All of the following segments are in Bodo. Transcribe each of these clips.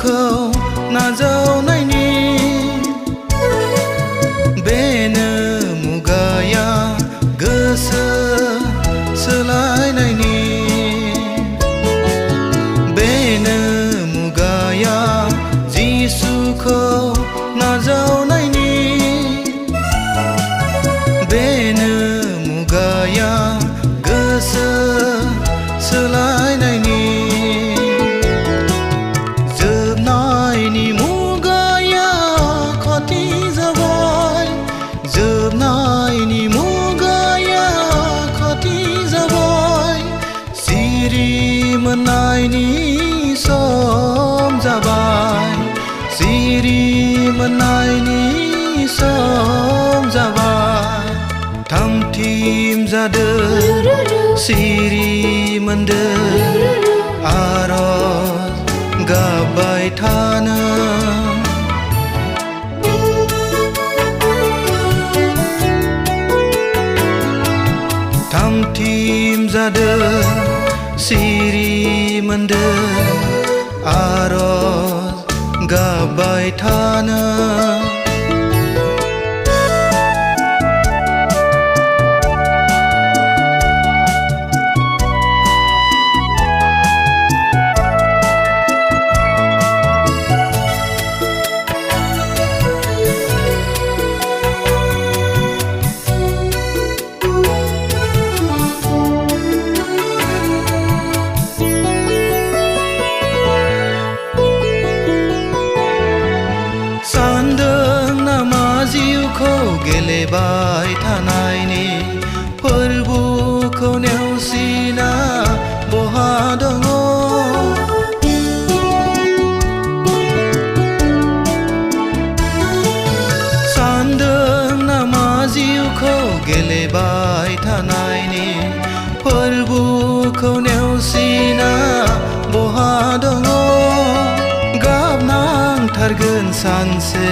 जिसुखौ नाजावनायनि बेनो मुगाया गोसो सोलायनायनि बेनो मुगाया जिसुखौ नाजावनायनि बेनो मुगाया गोसो सोलायनायनि जोबनायनि मुगाया खाथि जाबाय जोबनायनि मुगाया खाथि जाबाय सिरि मोननायनि सम जाबाय सिरि मोननायनि सम जाबाय थामथिम जादों सिरि मोनदों आरज गाबबाय थानो थामथिम जादों सिरि मोनदों आरज गाबबाय थानो जिउखौ गेलेबाय थानायनि फोरबोखौ नेवसिना बहा दङ सानदों नामा जिउखौ गेलेबाय थानायनि फोरबोखौ नेवसिना बहा दङ गाबनांथारगोन सानसे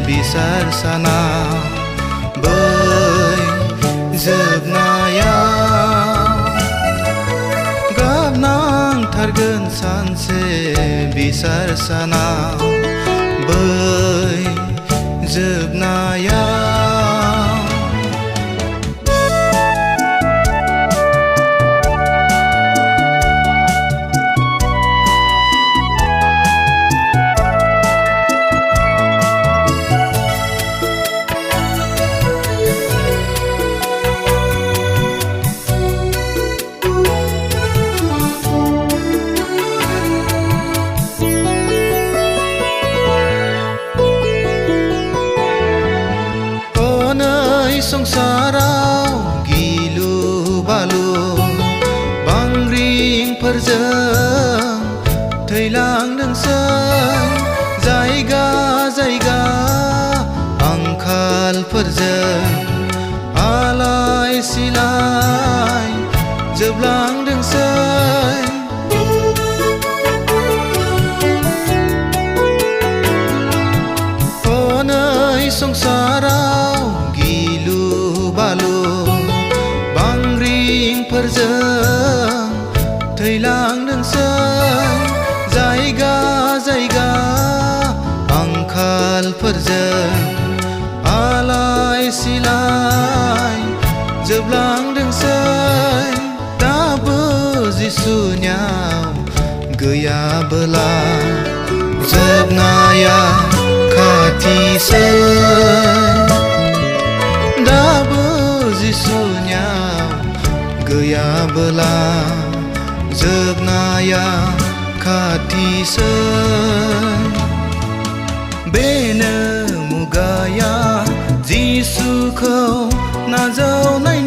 बिसार साना बै जोबनायाव गाबनांथारगोन सानसे बिसार साना बै जोबनायाव संसाराव गिलु बालु बांग्रिंफोरजों थैलांदोंसै जायगा जायगा आंखालफोरजों आलाय सिलाय जोबलांदोंसै हनै संसाराव बालु बांग्रिंफोरजों थैलांदोंसै जायगा जायगा आंखालफोरजों आलाय सिलाय जोबलांदोंसै दाबो जिसुनियाव गैयाबोला जोबनाया खाथिसै दाबो जिसुनियाव गैयाबोला जोबनाया खाथिसै बेनो मुगाया जिसुखौ नाजावनाय